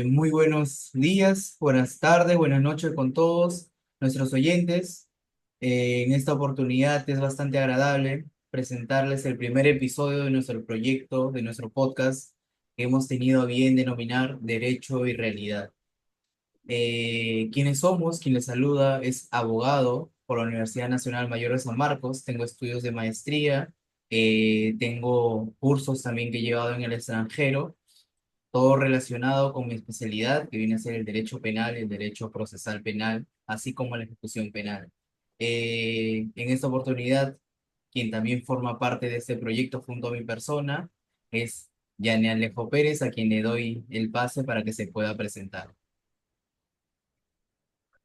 Muy buenos días, buenas tardes, buenas noches con todos nuestros oyentes. En esta oportunidad es bastante agradable presentarles el primer episodio de nuestro proyecto, de nuestro podcast que hemos tenido a bien denominar Derecho y Realidad. ¿Quiénes somos? Quien les saluda es abogado por la Universidad Nacional Mayor de San Marcos. Tengo estudios de maestría, tengo cursos también que he llevado en el extranjero, todo relacionado con mi especialidad, que viene a ser el derecho penal y el derecho procesal penal, así como la ejecución penal. En esta oportunidad, quien también forma parte de este proyecto junto a mi persona es Yane Alejo Pérez, a quien le doy el pase para que se pueda presentar.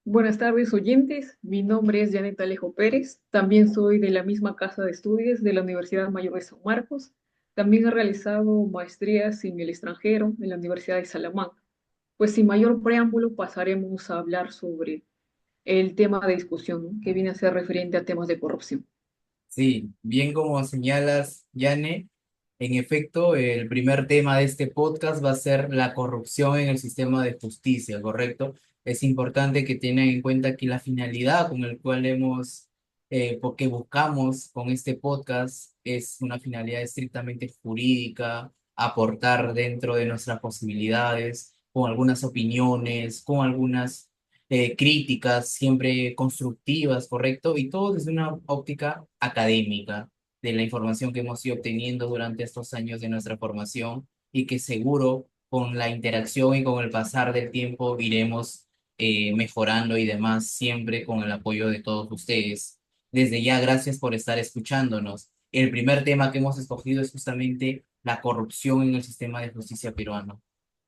Buenas tardes, oyentes. Mi nombre es Janet Alejo Pérez. También soy de la misma casa de estudios de la Universidad Mayor de San Marcos. También he realizado maestrías en el extranjero, en la Universidad de Salamanca. Pues sin mayor preámbulo, pasaremos a hablar sobre el tema de discusión, ¿no? Que viene a ser referente a temas de corrupción. Sí, bien como señalas, Yane, en efecto, el primer tema de este podcast va a ser la corrupción en el sistema de justicia, ¿correcto? Es importante que tengan en cuenta que la finalidad con el cual porque buscamos con este podcast es una finalidad estrictamente jurídica, aportar dentro de nuestras posibilidades, con algunas opiniones, con algunas críticas siempre constructivas, ¿correcto? Y todo desde una óptica académica de la información que hemos ido obteniendo durante estos años de nuestra formación y que seguro con la interacción y con el pasar del tiempo iremos mejorando y demás, siempre con el apoyo de todos ustedes. Desde ya, gracias por estar escuchándonos. El primer tema que hemos escogido es justamente la corrupción en el sistema de justicia peruano.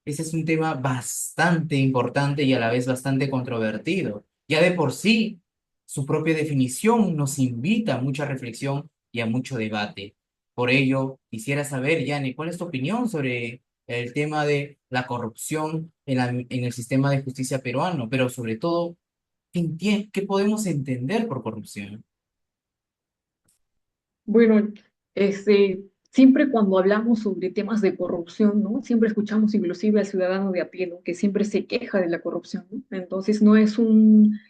Ese es un tema bastante importante y a la vez bastante controvertido. Ya de por sí, su propia definición nos invita a mucha reflexión y a mucho debate. Por ello, quisiera saber, Yane, ¿cuál es tu opinión sobre el tema de la corrupción en el sistema de justicia peruano? Pero sobre todo, ¿qué podemos entender por corrupción? Bueno, siempre cuando hablamos sobre temas de corrupción, ¿no? Siempre escuchamos inclusive al ciudadano de a pie, ¿no? Que siempre se queja de la corrupción, ¿no? Entonces no es una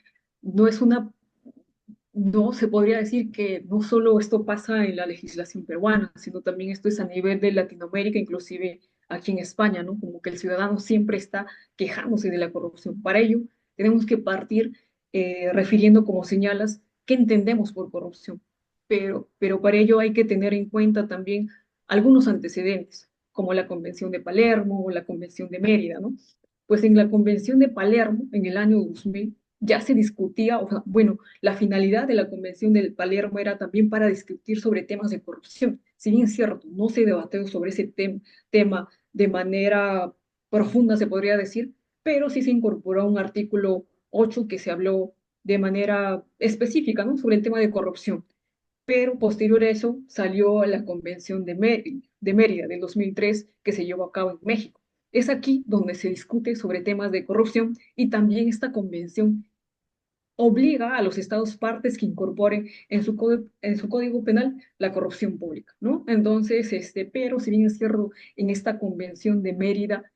no, se podría decir que no solo esto pasa en la legislación peruana, sino también esto es a nivel de Latinoamérica, inclusive aquí en España, ¿no? Como que el ciudadano siempre está quejándose de la corrupción. Para ello, tenemos que partir refiriendo, como señalas, qué entendemos por corrupción. Pero para ello hay que tener en cuenta también algunos antecedentes, como la Convención de Palermo o la Convención de Mérida, ¿no? Pues en la Convención de Palermo, en el año 2000, ya se discutía, o sea, bueno, la finalidad de la Convención del Palermo era también para discutir sobre temas de corrupción. Si bien es cierto, no se debatió sobre ese tema de manera profunda, se podría decir, pero sí se incorporó un artículo 8 que se habló de manera específica, ¿no? Sobre el tema de corrupción. Pero posterior a eso salió la Convención de Mérida del 2003 que se llevó a cabo en México. Es aquí donde se discute sobre temas de corrupción y también esta convención obliga a los estados partes que incorporen en su código penal la corrupción pública, ¿no? Entonces, pero si bien es cierto, en esta convención de Mérida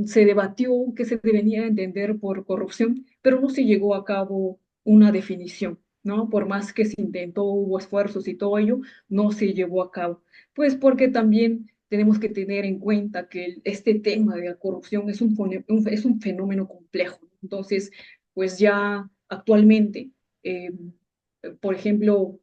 se debatió qué se debería entender por corrupción, pero no se llegó a cabo una definición, ¿no? Por más que se intentó, hubo esfuerzos y todo ello, no se llevó a cabo. Pues porque también tenemos que tener en cuenta que este tema de la corrupción es un fenómeno complejo. Entonces, pues ya actualmente, eh, por ejemplo,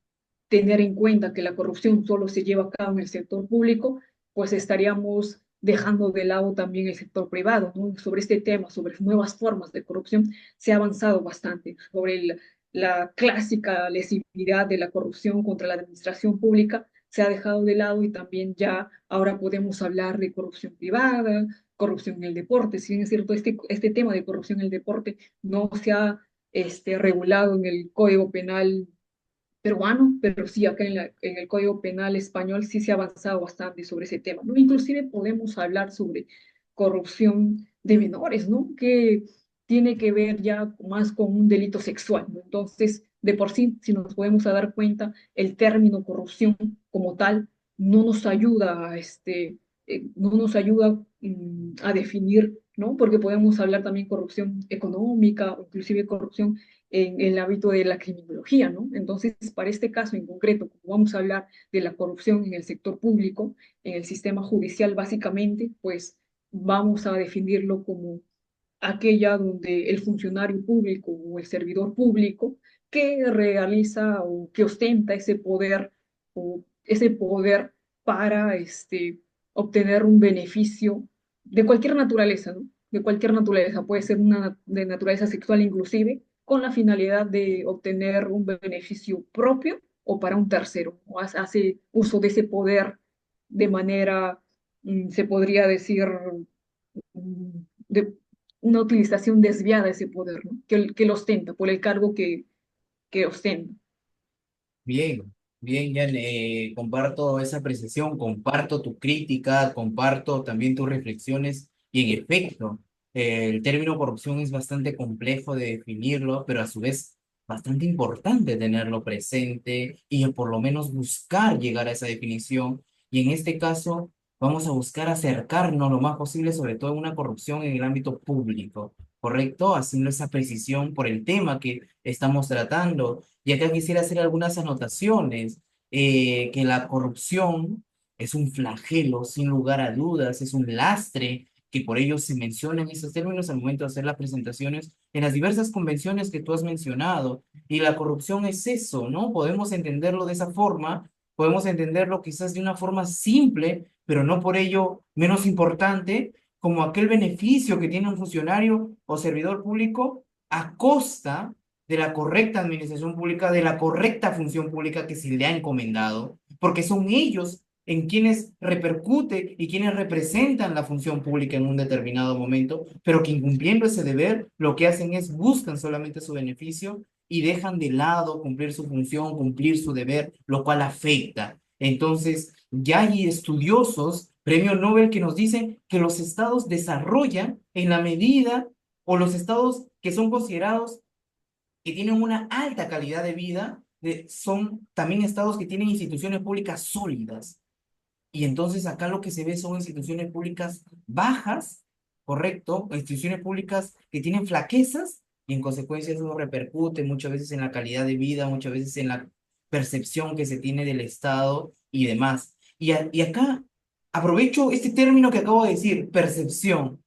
tener en cuenta que la corrupción solo se lleva a cabo en el sector público, pues estaríamos dejando de lado también el sector privado, ¿no? Sobre este tema, sobre nuevas formas de corrupción, se ha avanzado bastante. Sobre la clásica lesividad de la corrupción contra la administración pública, se ha dejado de lado y también ya ahora podemos hablar de corrupción privada, corrupción en el deporte. Si bien es cierto, este tema de corrupción en el deporte no se ha regulado en el Código Penal peruano, pero sí acá en el Código Penal español sí se ha avanzado bastante sobre ese tema, ¿no? Inclusive podemos hablar sobre corrupción de menores, ¿no? Que tiene que ver ya más con un delito sexual, ¿no? Entonces, de por sí, si nos podemos dar cuenta, el término corrupción como tal no nos ayuda a, no nos ayuda a definir ¿no? Porque podemos hablar también corrupción económica o inclusive corrupción en el ámbito de la criminología, ¿no? Entonces, para este caso en concreto, como vamos a hablar de la corrupción en el sector público, en el sistema judicial básicamente, pues vamos a definirlo como aquella donde el funcionario público o el servidor público que realiza o que ostenta ese poder o ese poder para obtener un beneficio de cualquier naturaleza, ¿no? De cualquier naturaleza, puede ser una de naturaleza sexual inclusive, con la finalidad de obtener un beneficio propio o para un tercero, o hace uso de ese poder de manera, se podría decir, de una utilización desviada de ese poder, ¿no? Que lo ostenta, por el cargo que ostenta. Bien, bien, Jan, comparto esa apreciación, comparto tu crítica, comparto también tus reflexiones y en efecto, el término corrupción es bastante complejo de definirlo, pero a su vez bastante importante tenerlo presente y por lo menos buscar llegar a esa definición. Y en este caso, vamos a buscar acercarnos lo más posible, sobre todo en una corrupción en el ámbito público, ¿correcto? Haciendo esa precisión por el tema que estamos tratando. Y acá quisiera hacer algunas anotaciones, que la corrupción es un flagelo, sin lugar a dudas, es un lastre, que por ello se menciona en esos términos al momento de hacer las presentaciones en las diversas convenciones que tú has mencionado. Y la corrupción es eso, ¿no? Podemos entenderlo de esa forma, podemos entenderlo quizás de una forma simple, pero no por ello menos importante, como aquel beneficio que tiene un funcionario o servidor público a costa de la correcta administración pública, de la correcta función pública que se le ha encomendado, porque son ellos en quienes repercute y quienes representan la función pública en un determinado momento, pero que incumpliendo ese deber, lo que hacen es buscan solamente su beneficio y dejan de lado cumplir su función, cumplir su deber, lo cual afecta. Entonces, ya hay estudiosos, premio Nobel, que nos dicen que los estados desarrollan en la medida, o los estados que son considerados que tienen una alta calidad de vida, son también estados que tienen instituciones públicas sólidas. Y entonces acá lo que se ve son instituciones públicas bajas, ¿correcto? Instituciones públicas que tienen flaquezas y en consecuencia eso repercute muchas veces en la calidad de vida, muchas veces en la percepción que se tiene del Estado y demás. Y acá aprovecho este término que acabo de decir, percepción.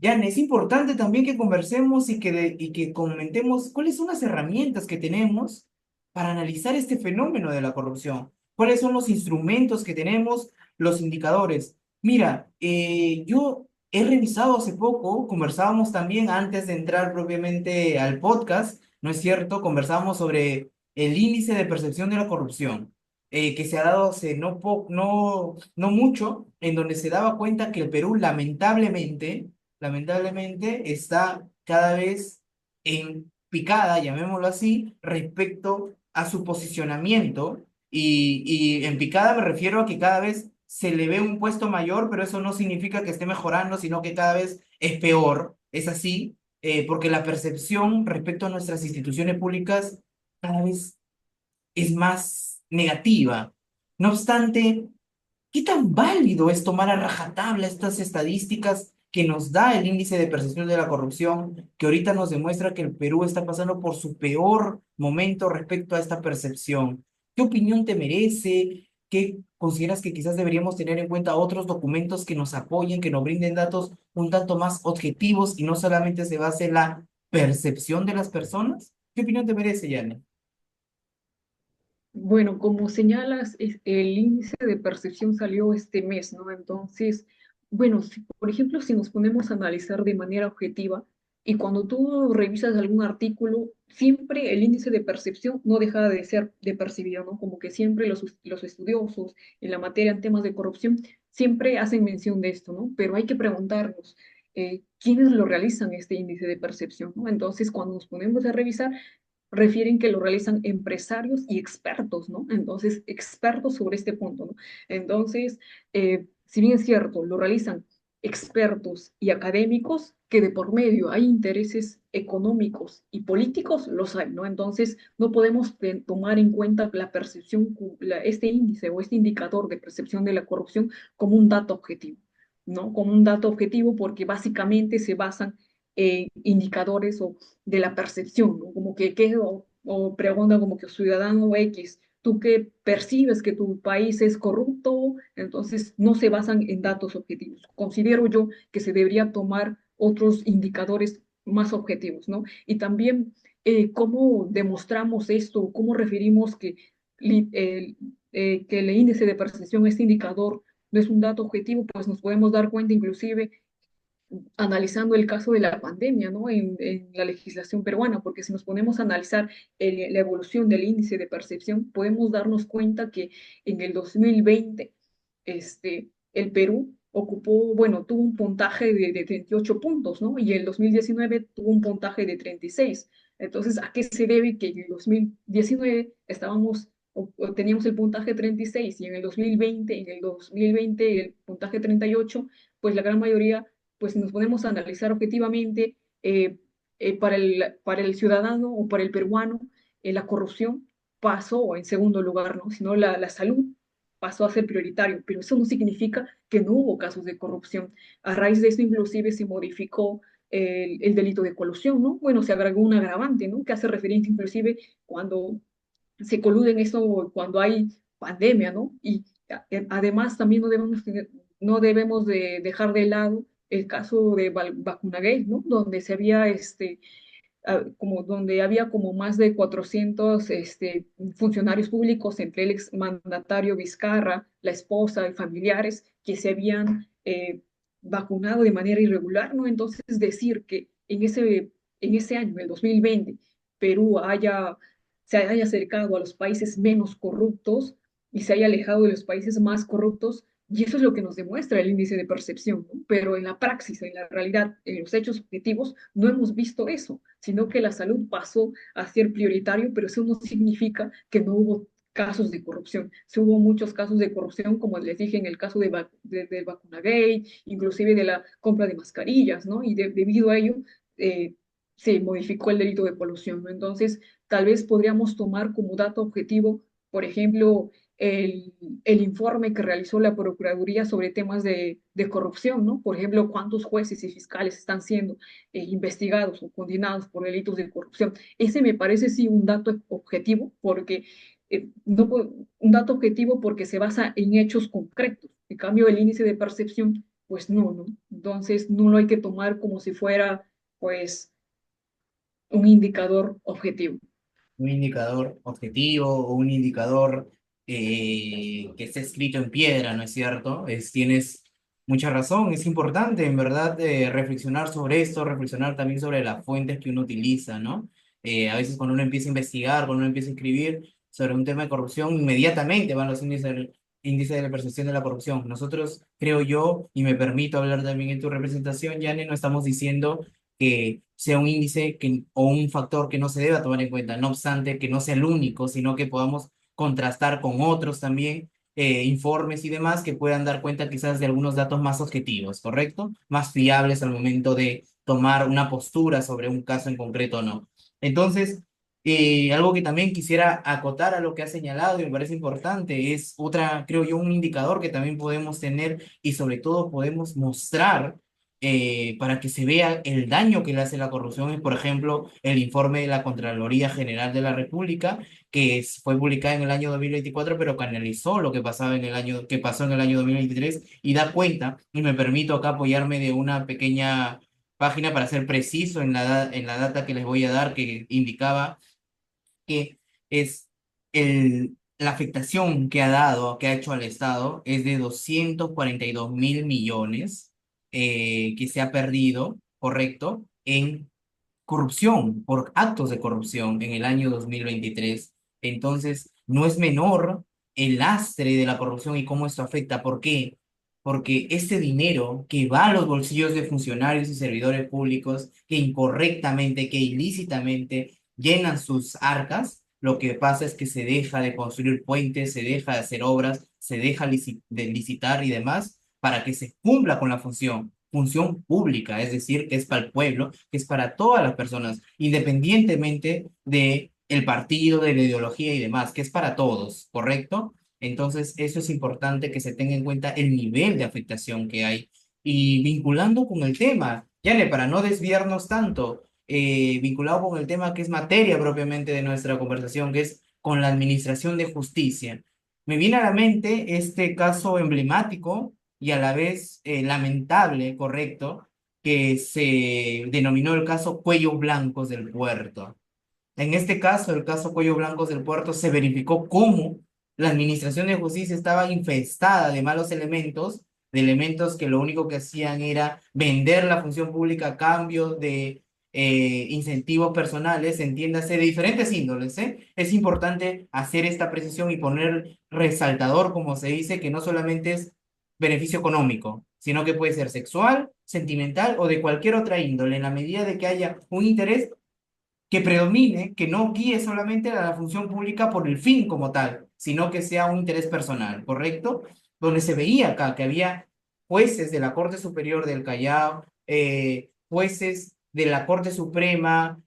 Jan, es importante también que conversemos y que comentemos cuáles son las herramientas que tenemos para analizar este fenómeno de la corrupción. ¿Cuáles son los instrumentos que tenemos, los indicadores? Mira, yo he revisado hace poco, conversábamos también antes de entrar propiamente al podcast, ¿no es cierto? Conversábamos sobre el índice de percepción de la corrupción, que se ha dado hace no mucho, en donde se daba cuenta que el Perú lamentablemente está cada vez en picada, llamémoslo así, respecto a su posicionamiento. Y en picada me refiero a que cada vez se le ve un puesto mayor, pero eso no significa que esté mejorando, sino que cada vez es peor. Es así, porque la percepción respecto a nuestras instituciones públicas cada vez es más negativa. No obstante, ¿qué tan válido es tomar a rajatabla estas estadísticas que nos da el índice de percepción de la corrupción, que ahorita nos demuestra que el Perú está pasando por su peor momento respecto a esta percepción? ¿Qué opinión te merece? ¿Qué consideras que quizás deberíamos tener en cuenta otros documentos que nos apoyen, que nos brinden datos un tanto más objetivos y no solamente se base en la percepción de las personas? ¿Qué opinión te merece, Yane? Bueno, como señalas, el índice de percepción salió este mes, ¿no? Entonces, bueno, por ejemplo, si nos ponemos a analizar de manera objetiva y cuando tú revisas algún artículo, siempre el índice de percepción no deja de ser de percibido, ¿no? Como que siempre los estudiosos en la materia en temas de corrupción siempre hacen mención de esto, ¿no? Pero hay que preguntarnos, ¿quiénes lo realizan este índice de percepción, ¿no? Entonces, cuando nos ponemos a revisar, refieren que lo realizan empresarios y expertos, ¿no? Entonces, expertos sobre este punto, ¿no? Entonces, si bien es cierto, lo realizan expertos y académicos, que de por medio hay intereses económicos y políticos, los hay, ¿no? Entonces, no podemos tomar en cuenta la percepción, este índice o este indicador de percepción de la corrupción como un dato objetivo. ¿no? Como un dato objetivo porque básicamente se basan en indicadores o de la percepción, ¿no? Como o pregunta como que ciudadano X, ¿tú qué percibes que tu país es corrupto? Entonces no se basan en datos objetivos. Considero yo que se debería tomar otros indicadores más objetivos, ¿no? Y también cómo demostramos esto, cómo referimos que el índice de percepción, este indicador, no es un dato objetivo, pues nos podemos dar cuenta inclusive analizando el caso de la pandemia, ¿no? En la legislación peruana, porque si nos ponemos a analizar la evolución del índice de percepción, podemos darnos cuenta que en el 2020, el Perú ocupó, bueno, tuvo un puntaje de 38 puntos, ¿no? Y en el 2019 tuvo un puntaje de 36. Entonces, ¿a qué se debe que en el 2019 estábamos o teníamos el puntaje 36 y en el 2020 el puntaje 38? Pues la gran mayoría, pues si nos ponemos a analizar objetivamente, para el ciudadano o para el peruano, la corrupción pasó en segundo lugar, ¿no? Sino la salud pasó a ser prioritario, pero eso no significa que no hubo casos de corrupción. A raíz de eso, inclusive, se modificó el delito de colusión, ¿no? Bueno, se agregó un agravante, ¿no? Que hace referencia inclusive cuando se coluden eso, cuando hay pandemia, ¿no? Y además también no debemos de dejar de lado el caso de Vacunagate, ¿no? Donde se había, como donde había como más de 400 funcionarios públicos, entre el exmandatario Vizcarra, la esposa y familiares, que se habían vacunado de manera irregular, ¿no? Entonces, decir que en ese año, el 2020, Perú se haya acercado a los países menos corruptos y se haya alejado de los países más corruptos, y eso es lo que nos demuestra el índice de percepción, ¿no? Pero en la praxis, en la realidad, en los hechos objetivos, no hemos visto eso, sino que la salud pasó a ser prioritario, pero eso no significa que no hubo casos de corrupción. Sí hubo muchos casos de corrupción, como les dije, en el caso de Vacunagate, inclusive de la compra de mascarillas, ¿no? Y debido a ello, eh, se modificó el delito de polución, ¿no? Entonces, tal vez podríamos tomar como dato objetivo, por ejemplo, el informe que realizó la Procuraduría sobre temas de corrupción, ¿no? Por ejemplo, cuántos jueces y fiscales están siendo investigados o condenados por delitos de corrupción. Ese me parece sí un dato objetivo, porque no, un dato objetivo porque se basa en hechos concretos. En cambio, el índice de percepción, pues no, ¿no? Entonces, no lo hay que tomar como si fuera, pues, un indicador objetivo. Un indicador objetivo o un indicador que esté escrito en piedra, ¿no es cierto? Tienes mucha razón, es importante en verdad reflexionar sobre esto, reflexionar también sobre las fuentes que uno utiliza, ¿no? A veces cuando uno empieza a investigar, cuando uno empieza a escribir sobre un tema de corrupción, inmediatamente van los índices de la percepción de la corrupción. Nosotros, creo yo, y me permito hablar también en tu representación, Yane, no estamos diciendo que sea un índice o un factor que no se deba tomar en cuenta, no obstante que no sea el único, sino que podamos contrastar con otros también informes y demás que puedan dar cuenta quizás de algunos datos más objetivos, ¿correcto? Más fiables al momento de tomar una postura sobre un caso en concreto o no. Entonces, algo que también quisiera acotar a lo que ha señalado y me parece importante es otra, creo yo, un indicador que también podemos tener y sobre todo podemos mostrar para que se vea el daño que le hace la corrupción es, por ejemplo, el informe de la Contraloría General de la República, fue publicado en el año 2024 pero que analizó lo que pasaba que pasó en el año 2023 y da cuenta, y me permito acá apoyarme de una pequeña página para ser preciso en la data que les voy a dar, que indicaba que es la afectación que ha dado, que ha hecho al Estado, es de 242.000 millones que se ha perdido, correcto, en corrupción, por actos de corrupción en el año 2023. Entonces, no es menor el lastre de la corrupción y cómo esto afecta. ¿Por qué? Porque este dinero que va a los bolsillos de funcionarios y servidores públicos que incorrectamente, que ilícitamente llenan sus arcas, lo que pasa es que se deja de construir puentes, se deja de hacer obras, se deja de licitar y demás para que se cumpla con la función pública, es decir, que es para el pueblo, que es para todas las personas, independientemente de el partido, de la ideología y demás, que es para todos, ¿correcto? Entonces, eso es importante que se tenga en cuenta el nivel de afectación que hay Y vinculando con el tema, Yane, para no desviarnos tanto, vinculado con el tema que es materia propiamente de nuestra conversación, que es con la administración de justicia. Me viene a la mente este caso emblemático y a la vez lamentable, correcto, que se denominó el caso Cuellos Blancos del Puerto. En este caso, el caso Cuello Blancos del Puerto, se verificó cómo la Administración de Justicia estaba infestada de malos elementos, de elementos que lo único que hacían era vender la función pública a cambio de incentivos personales, entiéndase, de diferentes índoles, ¿eh? Es importante hacer esta precisión y poner resaltador, como se dice, que no solamente es beneficio económico, sino que puede ser sexual, sentimental o de cualquier otra índole, en la medida de que haya un interés que predomine, que no guíe solamente a la función pública por el fin como tal, sino que sea un interés personal, ¿correcto? Donde se veía acá que había jueces de la Corte Superior del Callao, jueces de la Corte Suprema,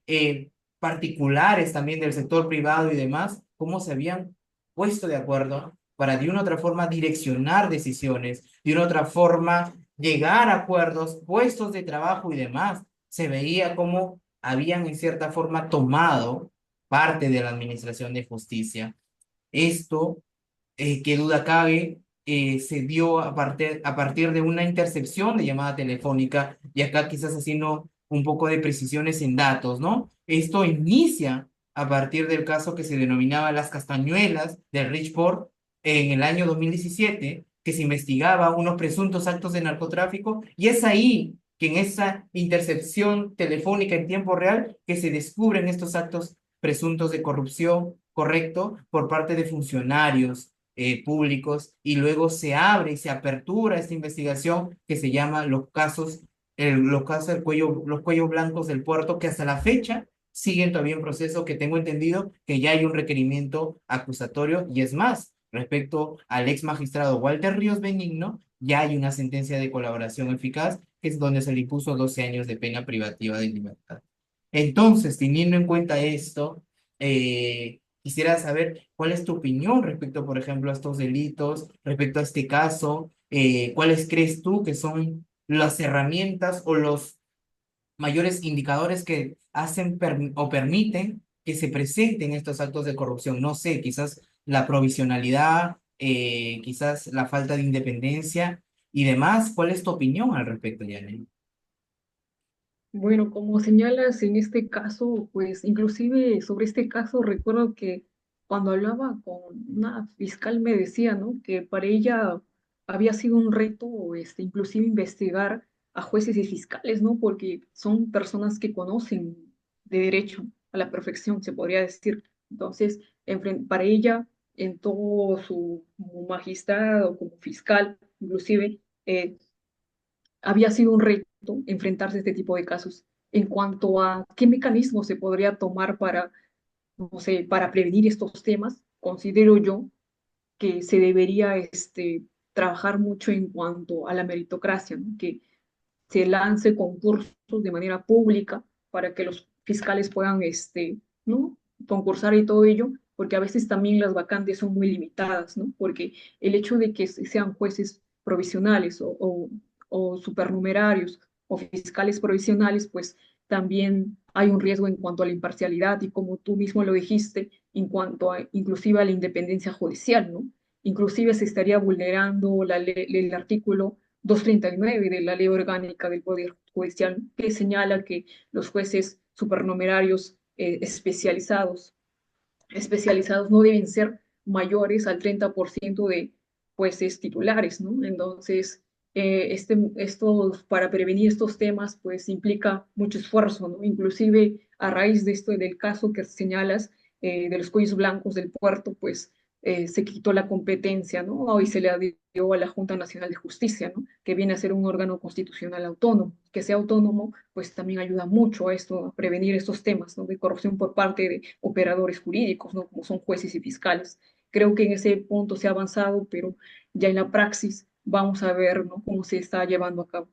particulares también del sector privado y demás, cómo se habían puesto de acuerdo para de una u otra forma direccionar decisiones, de una u otra forma llegar a acuerdos, puestos de trabajo y demás. Se veía cómo habían en cierta forma tomado parte de la administración de justicia. Esto, qué duda cabe, se dio a partir de una intercepción de llamada telefónica, y acá quizás haciendo un poco de precisiones en datos, ¿no? Esto inicia a partir del caso que se denominaba Las Castañuelas del Richport en el año 2017, que se investigaba unos presuntos actos de narcotráfico, y es ahí que en esa intercepción telefónica en tiempo real que se descubren estos actos presuntos de corrupción, correcto, por parte de funcionarios públicos, y luego se abre y se apertura esta investigación que se llama los casos del cuello, los cuellos blancos del puerto, que hasta la fecha siguen todavía en proceso, que tengo entendido que ya hay un requerimiento acusatorio, y es más, respecto al ex magistrado Walter Ríos Benigno, ya hay una sentencia de colaboración eficaz, que es donde se le impuso 12 años de pena privativa de libertad. Entonces, teniendo en cuenta esto, quisiera saber cuál es tu opinión respecto, por ejemplo, a estos delitos, respecto a este caso, cuáles crees tú que son las herramientas o los mayores indicadores que hacen o permiten que se presenten estos actos de corrupción. No sé, quizás la provisionalidad, quizás la falta de independencia y demás. ¿Cuál es tu opinión al respecto, Yanel? Bueno, como señalas en este caso, pues inclusive sobre este caso recuerdo que cuando hablaba con una fiscal me decía, ¿no? Que para ella había sido un reto, inclusive investigar a jueces y fiscales, ¿no? Porque son personas que conocen de derecho a la perfección, se podría decir. Entonces, para ella, en todo su como magistrado, como fiscal, inclusive, había sido un reto enfrentarse a este tipo de casos. En cuanto a qué mecanismos se podría tomar para, no sé, para prevenir estos temas, considero yo que se debería trabajar mucho en cuanto a la meritocracia, ¿no? Que se lance concursos de manera pública para que los fiscales puedan ¿no? concursar y todo ello, porque a veces también las vacantes son muy limitadas, ¿no? Porque el hecho de que sean jueces provisionales o supernumerarios o fiscales provisionales, pues también hay un riesgo en cuanto a la imparcialidad y como tú mismo lo dijiste, en cuanto a inclusive a la independencia judicial, ¿no? Inclusive se estaría vulnerando el artículo 239 de la Ley Orgánica del Poder Judicial, que señala que los jueces supernumerarios especializados no deben ser mayores al 30% de jueces titulares, ¿no? Entonces, para prevenir estos temas, pues implica mucho esfuerzo, ¿no? Inclusive a raíz de esto, del caso que señalas, de los cuellos blancos del puerto, pues se quitó la competencia, ¿no? Hoy se le dio a la Junta Nacional de Justicia, ¿no? Que viene a ser un órgano constitucional autónomo. Que sea autónomo, pues también ayuda mucho a esto, a prevenir estos temas, ¿no? De corrupción por parte de operadores jurídicos, ¿no? Como son jueces y fiscales. Creo que en ese punto se ha avanzado, pero ya en la praxis vamos a ver, ¿no? Cómo se está llevando a cabo.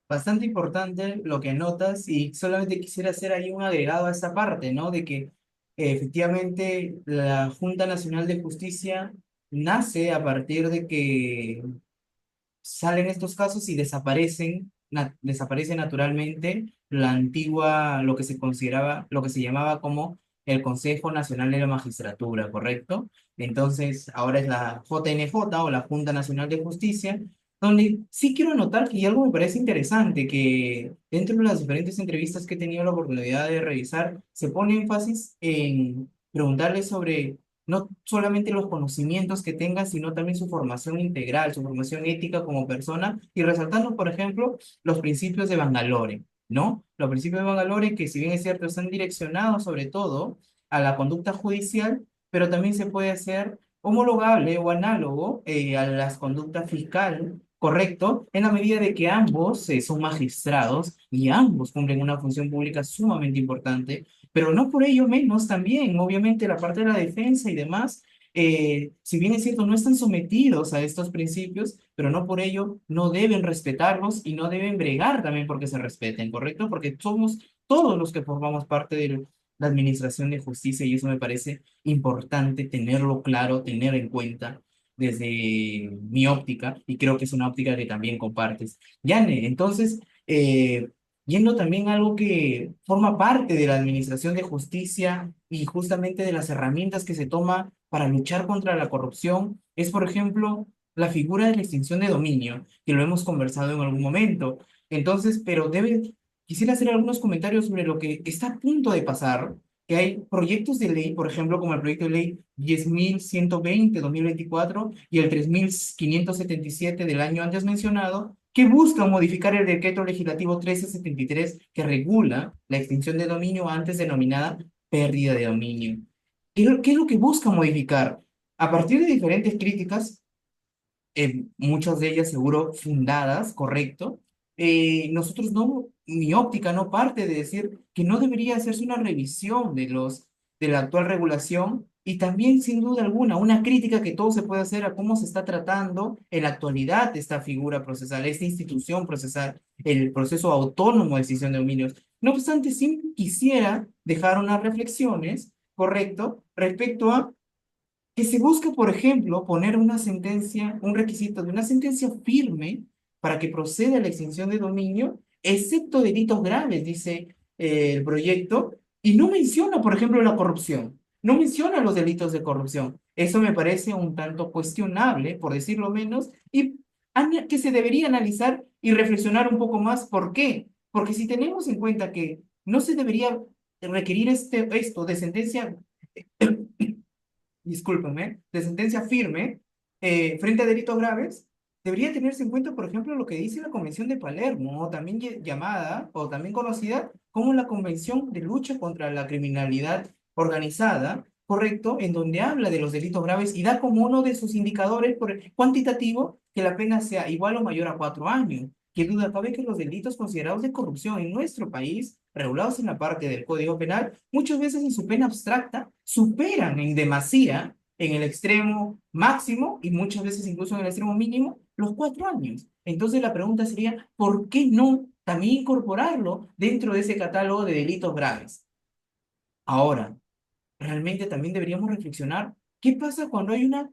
Bastante importante lo que notas, y solamente quisiera hacer ahí un agregado a esa parte, ¿no? De que efectivamente la Junta Nacional de Justicia nace a partir de que salen estos casos y desaparece naturalmente la antigua, lo que se consideraba, lo que se llamaba como el Consejo Nacional de la Magistratura, ¿correcto? Entonces, ahora es la JNJ o la Junta Nacional de Justicia, donde sí quiero anotar que algo me parece interesante, que dentro de las diferentes entrevistas que he tenido la oportunidad de revisar, se pone énfasis en preguntarle sobre no solamente los conocimientos que tenga, sino también su formación integral, su formación ética como persona, y resaltando, por ejemplo, los principios de Bangalore, ¿no? Los principios de Bangalore que, si bien es cierto, están direccionados sobre todo a la conducta judicial, pero también se puede hacer homologable o análogo a las conductas fiscal, correcto, en la medida de que ambos son magistrados y ambos cumplen una función pública sumamente importante, pero no por ello menos también, obviamente, la parte de la defensa y demás, si bien es cierto, no están sometidos a estos principios, pero no por ello no deben respetarlos y no deben bregar también porque se respeten, ¿correcto? Porque somos todos los que formamos parte de la administración de justicia y eso me parece importante tenerlo claro, tener en cuenta desde mi óptica y creo que es una óptica que también compartes. Yane, entonces, yendo también a algo que forma parte de la administración de justicia y justamente de las herramientas que se toma para luchar contra la corrupción, es, por ejemplo, la figura de la extinción de dominio, que lo hemos conversado en algún momento. Entonces, quisiera hacer algunos comentarios sobre lo que está a punto de pasar, que hay proyectos de ley, por ejemplo, como el proyecto de ley 10.120/2024 y el 3.577 del año antes mencionado, que buscan modificar el decreto legislativo 1373 que regula la extinción de dominio antes denominada pérdida de dominio. ¿Qué es lo que busca modificar? A partir de diferentes críticas, muchas de ellas seguro fundadas, correcto. Nosotros no, mi óptica no parte de decir que no debería hacerse una revisión de la actual regulación y también, sin duda alguna, una crítica que todo se puede hacer a cómo se está tratando en la actualidad esta figura procesal, esta institución procesal, el proceso autónomo de decisión de dominios. No obstante, sí quisiera dejar unas reflexiones, correcto, respecto a que se busca, por ejemplo, poner una sentencia, un requisito de una sentencia firme para que proceda la extinción de dominio, excepto delitos graves, dice el proyecto, y no menciona, por ejemplo, la corrupción, no menciona los delitos de corrupción. Eso me parece un tanto cuestionable, por decirlo menos, y que se debería analizar y reflexionar un poco más. ¿Por qué? Porque si tenemos en cuenta que no se debería requerir esto de sentencia discúlpame, de sentencia firme frente a delitos graves, debería tenerse en cuenta, por ejemplo, lo que dice la Convención de Palermo, o también llamada, o también conocida como la Convención de Lucha contra la Criminalidad Organizada, correcto, en donde habla de los delitos graves y da como uno de sus indicadores cuantitativo que la pena sea igual o mayor a 4 años. Qué duda cabe que los delitos considerados de corrupción en nuestro país, regulados en la parte del Código Penal, muchas veces en su pena abstracta superan en demasía, en el extremo máximo y muchas veces incluso en el extremo mínimo, los 4 años. Entonces la pregunta sería, ¿por qué no también incorporarlo dentro de ese catálogo de delitos graves? Ahora, realmente también deberíamos reflexionar, ¿qué pasa cuando hay una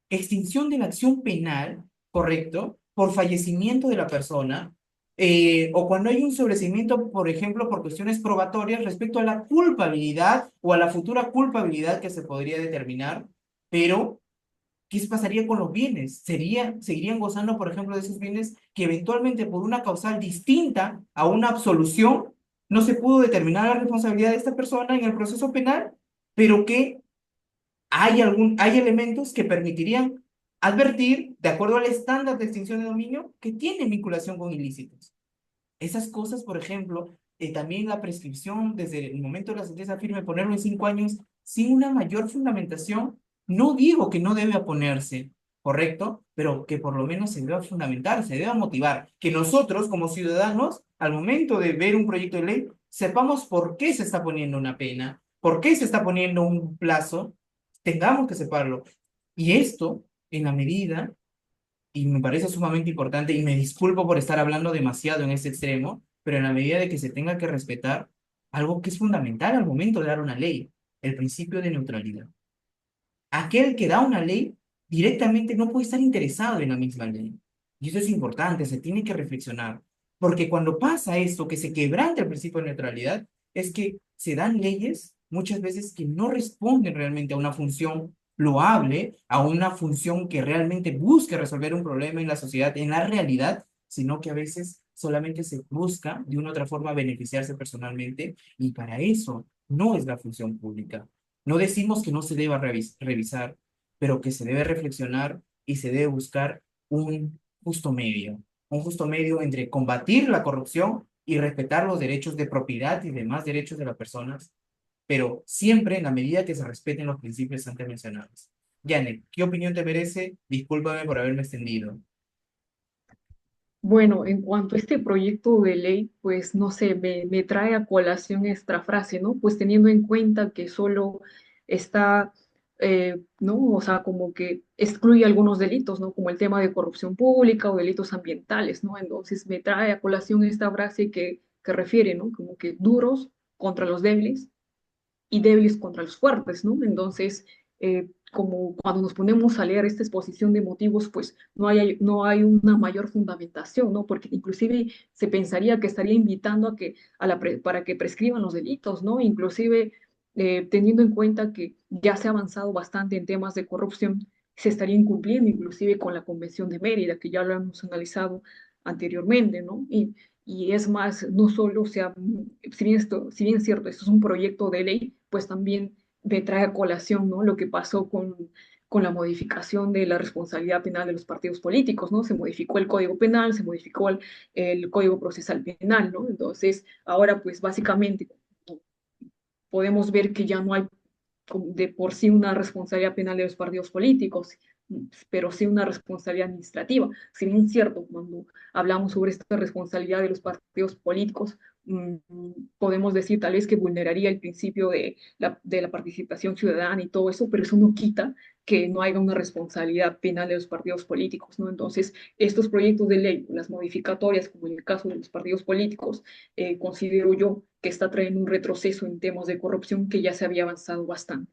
extinción de la acción penal, correcto, por fallecimiento de la persona, o cuando hay un sobreseimiento, por ejemplo, por cuestiones probatorias respecto a la culpabilidad o a la futura culpabilidad que se podría determinar, pero ¿qué pasaría con los bienes? ¿Seguirían gozando, por ejemplo, de esos bienes que eventualmente por una causal distinta a una absolución no se pudo determinar la responsabilidad de esta persona en el proceso penal, pero que hay elementos que permitirían advertir, de acuerdo al estándar de extinción de dominio, que tiene vinculación con ilícitos? Esas cosas, por ejemplo, también la prescripción desde el momento de la sentencia firme, ponerlo en 5 años sin una mayor fundamentación, no digo que no debe ponerse, ¿correcto? Pero que por lo menos se deba fundamentar, se deba motivar, que nosotros como ciudadanos, al momento de ver un proyecto de ley, sepamos por qué se está poniendo una pena, por qué se está poniendo un plazo, tengamos que separarlo. Y esto, en la medida y me parece sumamente importante, y me disculpo por estar hablando demasiado en ese extremo, pero en la medida de que se tenga que respetar algo que es fundamental al momento de dar una ley, el principio de neutralidad. Aquel que da una ley directamente no puede estar interesado en la misma ley. Y eso es importante, se tiene que reflexionar. Porque cuando pasa esto, que se quebranta el principio de neutralidad, es que se dan leyes muchas veces que no responden realmente a una función loable, a una función que realmente busque resolver un problema en la sociedad, en la realidad, sino que a veces solamente se busca de una u otra forma beneficiarse personalmente y para eso no es la función pública. No decimos que no se deba revisar, pero que se debe reflexionar y se debe buscar un un justo medio entre combatir la corrupción y respetar los derechos de propiedad y demás derechos de las personas, pero siempre en la medida que se respeten los principios antes mencionados. Janet, ¿qué opinión te merece? Discúlpame por haberme extendido. Bueno, en cuanto a este proyecto de ley, pues no sé, me trae a colación esta frase, ¿no? Pues teniendo en cuenta que solo está, ¿no? O sea, como que excluye algunos delitos, ¿no? Como el tema de corrupción pública o delitos ambientales, ¿no? Entonces me trae a colación esta frase que refiere, ¿no? Como que duros contra los débiles y débiles contra los fuertes, ¿no? Entonces, como cuando nos ponemos a leer esta exposición de motivos, pues no hay una mayor fundamentación, ¿no? Porque inclusive se pensaría que estaría invitando a que, para que prescriban los delitos, ¿no? Inclusive teniendo en cuenta que ya se ha avanzado bastante en temas de corrupción, se estaría incumpliendo inclusive con la Convención de Mérida, que ya lo hemos analizado anteriormente, ¿no? Y es más, no solo, o sea, si bien es cierto, esto es un proyecto de ley, pues también me trae a colación, ¿no? Lo que pasó con la modificación de la responsabilidad penal de los partidos políticos, ¿no? Se modificó el Código Penal, se modificó el Código Procesal Penal, ¿no? Entonces, ahora, pues básicamente podemos ver que ya no hay de por sí una responsabilidad penal de los partidos políticos, pero sí una responsabilidad administrativa. Si bien es cierto, cuando hablamos sobre esta responsabilidad de los partidos políticos, podemos decir tal vez que vulneraría el principio de la participación ciudadana y todo eso, pero eso no quita que no haya una responsabilidad penal de los partidos políticos, ¿no? Entonces, estos proyectos de ley, las modificatorias, como en el caso de los partidos políticos, considero yo que está trayendo un retroceso en temas de corrupción que ya se había avanzado bastante.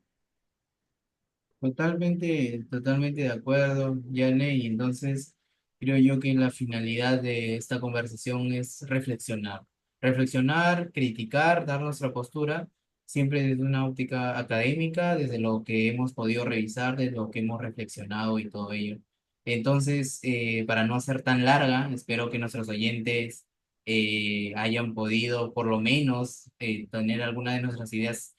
Totalmente de acuerdo, Yane, y entonces creo yo que la finalidad de esta conversación es reflexionar. Reflexionar, criticar, dar nuestra postura, siempre desde una óptica académica, desde lo que hemos podido revisar, desde lo que hemos reflexionado y todo ello. Entonces, para no ser tan larga, espero que nuestros oyentes hayan podido por lo menos tener alguna de nuestras ideas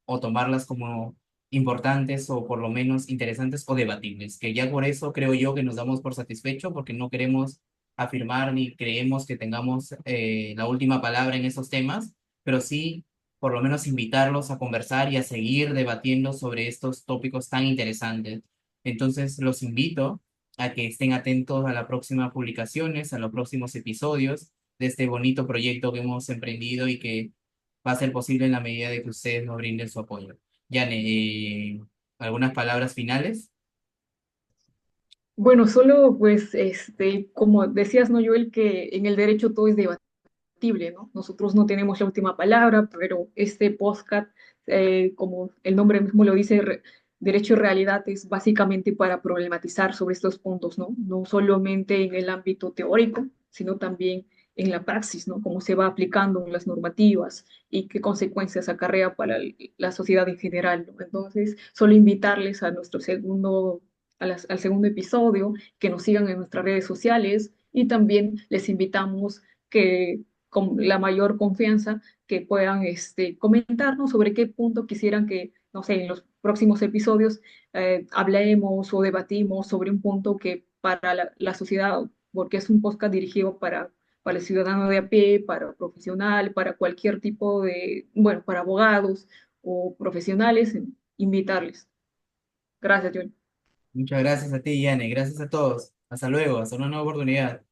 o tomarlas como importantes o por lo menos interesantes o debatibles, que ya por eso creo yo que nos damos por satisfecho porque no queremos afirmar ni creemos que tengamos la última palabra en esos temas, pero sí por lo menos invitarlos a conversar y a seguir debatiendo sobre estos tópicos tan interesantes. Entonces los invito a que estén atentos a las próximas publicaciones, a los próximos episodios de este bonito proyecto que hemos emprendido y que va a ser posible en la medida de que ustedes nos brinden su apoyo. Yane, ¿algunas palabras finales? Bueno, solo pues, como decías, ¿no, Joel, que en el derecho todo es debatible, ¿no? Nosotros no tenemos la última palabra, pero este podcast, como el nombre mismo lo dice, Derecho y Realidad, es básicamente para problematizar sobre estos puntos, ¿no? No solamente en el ámbito teórico, sino también en la praxis, ¿no? Cómo se va aplicando las normativas y qué consecuencias acarrea para la sociedad en general, ¿no? Entonces, solo invitarles a nuestro al segundo episodio, que nos sigan en nuestras redes sociales y también les invitamos que con la mayor confianza que puedan comentarnos sobre qué punto quisieran que, no sé, en los próximos episodios hablemos o debatimos sobre un punto que para la sociedad, porque es un podcast dirigido para el ciudadano de a pie, para profesional, para cualquier tipo de, bueno, para abogados o profesionales, invitarles. Gracias, John. Muchas gracias a ti, Yane. Gracias a todos. Hasta luego. Hasta una nueva oportunidad.